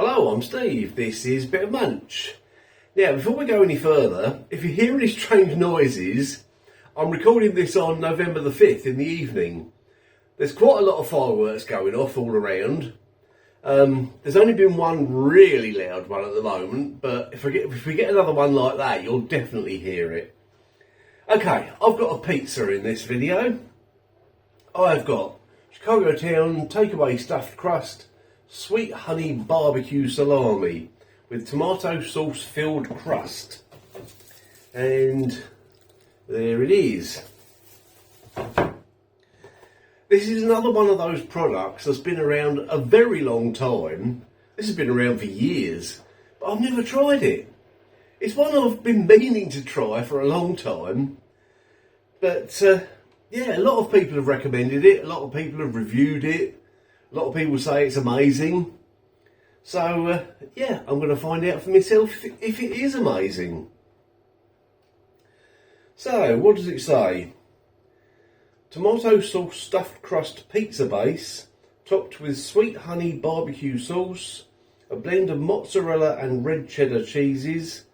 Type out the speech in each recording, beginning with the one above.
Hello, I'm Steve. This is Bit of Munch. Now, before we go any further, if you hear any strange noises, I'm recording this on November the 5th in the evening. There's quite a lot of fireworks going off all around. There's only been one really loud one at the moment, but if we get another one like that, you'll definitely hear it. Okay, I've got a pizza in this video. I've got Chicago Town takeaway stuffed crust, sweet honey barbecue salami with tomato sauce filled crust. And there it is. This is another one of those products that's been around a very long time. This has been around for years, but I've never tried it. It's one I've been meaning to try for a long time. But yeah, a lot of people have recommended it. A lot of people have reviewed it. A lot of people say it's amazing. So yeah, I'm going to find out for myself if it is amazing. So, what does it say? Tomato sauce stuffed crust pizza base, topped with sweet honey barbecue sauce, a blend of mozzarella and red cheddar cheeses,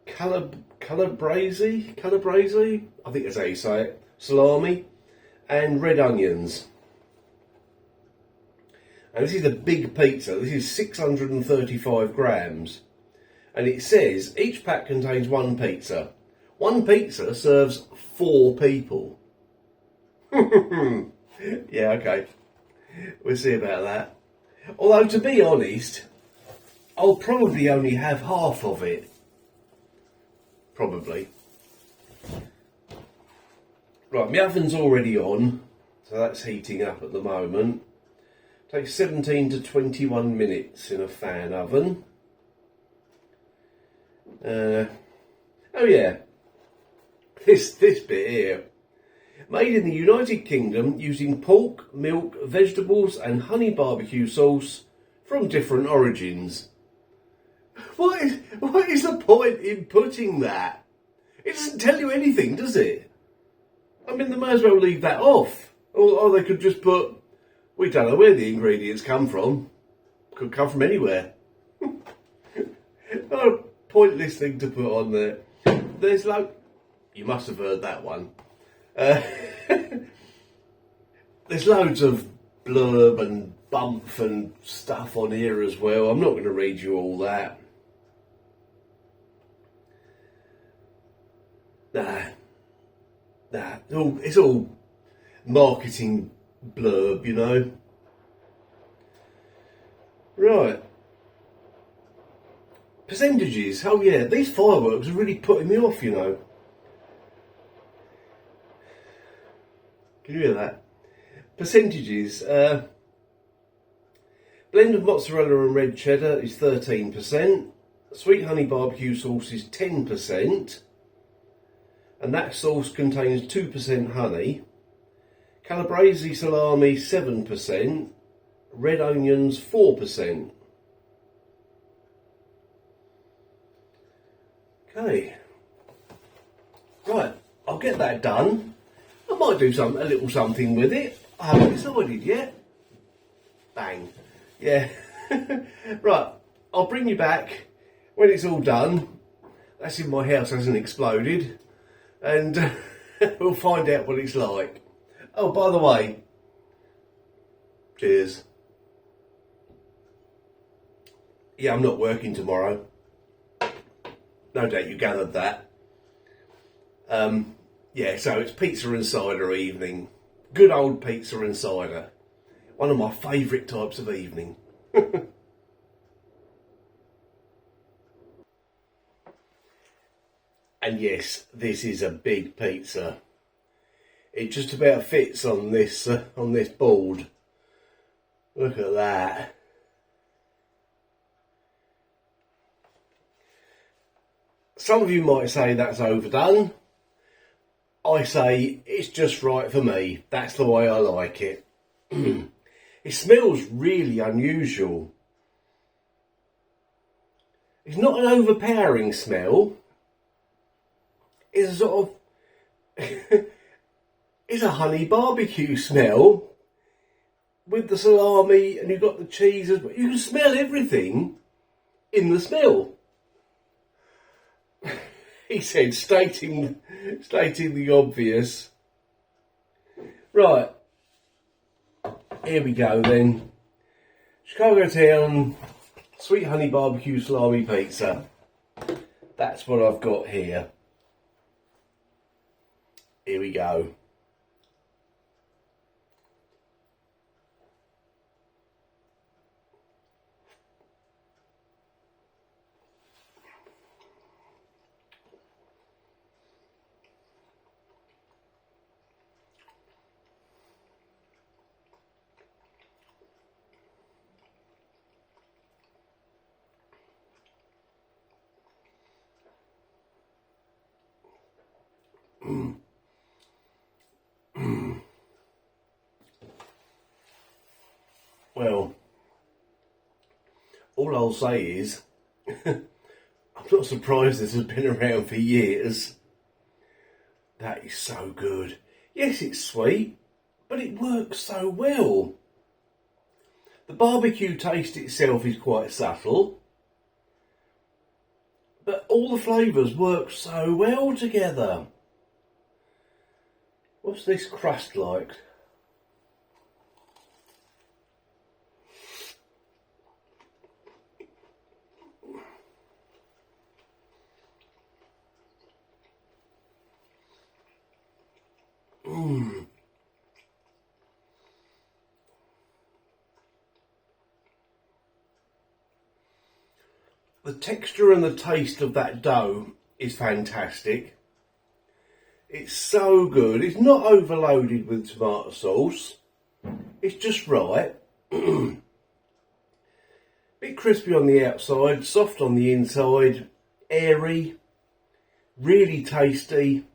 calabrese, I think that's how you say it, salami, and red onions. And this is a big pizza. This is 635 grams. And it says each pack contains one pizza. One pizza serves 4 people. Yeah, okay. We'll see about that. Although, to be honest, I'll probably only have half of it. Probably. Right, my oven's already on, so that's heating up at the moment. Takes 17 to 21 minutes in a fan oven. Oh yeah, this bit here. Made in the United Kingdom using pork, milk, vegetables and honey barbecue sauce from different origins. What is the point in putting that? It doesn't tell you anything, does it? I mean, they might as well leave that off. Or they could just put, we don't know where the ingredients come from. Could come from anywhere. Oh, pointless thing to put on there. There's you must have heard that one. There's loads of blurb and bump and stuff on here as well. I'm not going to read you all that. Nah, it's all marketing blurb, you know. Right. Percentages. Oh yeah, these fireworks are really putting me off, you know. Can you hear that? Percentages. Blend of mozzarella and red cheddar is 13%. Sweet honey barbecue sauce is 10%. And that sauce contains 2% honey. Calabrese salami 7%. Red onions 4%. Okay. Right, I'll get that done. I might do a little something with it. I haven't decided yet. Bang. Yeah. Right, I'll bring you back when it's all done. That's if my house hasn't exploded. And we'll find out what it's like. Oh, by the way, cheers. Yeah, I'm not working tomorrow. No doubt you gathered that. Yeah, so it's pizza and cider evening. Good old pizza and cider. One of my favourite types of evening. And yes, this is a big pizza. It just about fits on this board. Look at that. Some of you might say that's overdone. I say it's just right for me. That's the way I like it. It smells really unusual. It's not an overpowering smell. It's a sort of it's a honey barbecue smell with the salami, and you've got the cheese as well. You can smell everything, in the smell. He said, stating the obvious. Right, here we go then. Chicago Town Sweet Honey Barbecue Salami Pizza. That's what I've got here. Here we go. Well, all I'll say is, I'm not surprised this has been around for years. That is so good. Yes, it's sweet, but it works so well. The barbecue taste itself is quite subtle, but all the flavours work so well together. What's this crust like? The texture and the taste of that dough is fantastic. It's so good. It's not overloaded with tomato sauce. It's just right. Bit crispy on the outside, soft on the inside, airy, really tasty.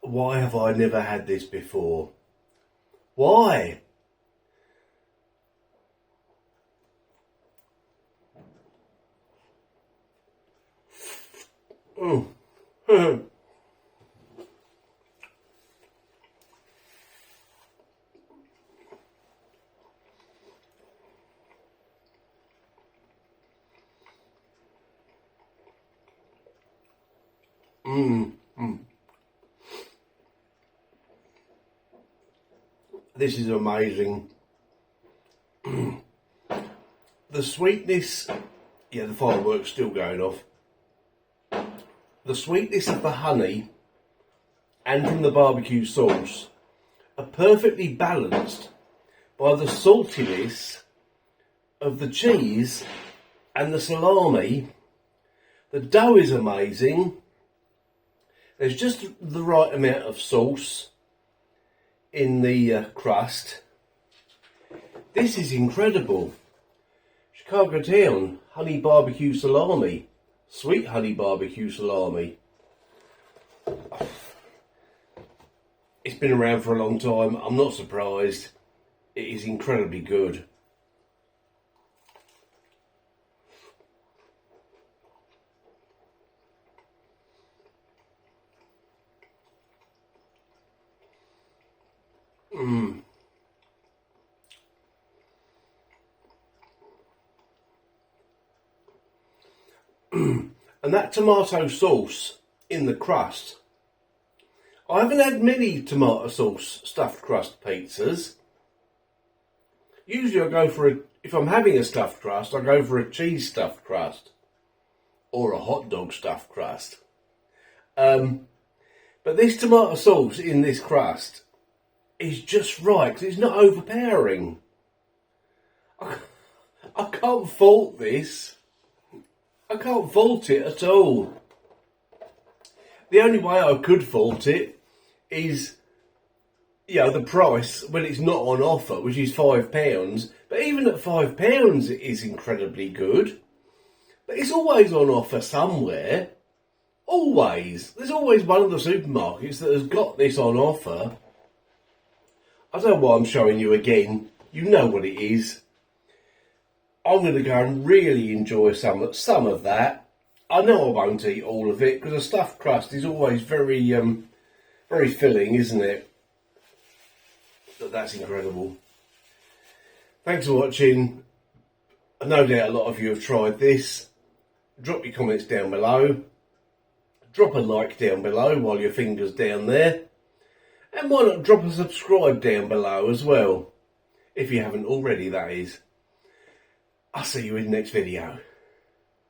Why have I never had this before? Why? Oh. This is amazing. The sweetness, yeah, the fireworks still going off. The sweetness of the honey and from the barbecue sauce are perfectly balanced by the saltiness of the cheese and the salami. The dough is amazing. There's just the right amount of sauce in the crust. This is incredible. Chicago Town Honey Barbecue Salami. Sweet Honey Barbecue Salami. It's been around for a long time. I'm not surprised. It is incredibly good. And that tomato sauce in the crust. I haven't had many tomato sauce stuffed crust pizzas. Usually I go for if I'm having a stuffed crust, I go for a cheese stuffed crust or a hot dog stuffed crust. But this tomato sauce in this crust is just right, because it's not overpowering. I can't fault this. I can't fault it at all. The only way I could fault it is, the price when it's not on offer, which is £5. But even at £5, it is incredibly good. But it's always on offer somewhere. Always. There's always one of the supermarkets that has got this on offer. I don't know why I'm showing you again. You know what it is. I'm going to go and really enjoy some of that. I know I won't eat all of it because a stuffed crust is always very filling, isn't it? But that's incredible. Thanks for watching. No doubt a lot of you have tried this. Drop your comments down below. Drop a like down below while your finger's down there. And why not drop a subscribe down below as well, if you haven't already, that is. I'll see you in the next video.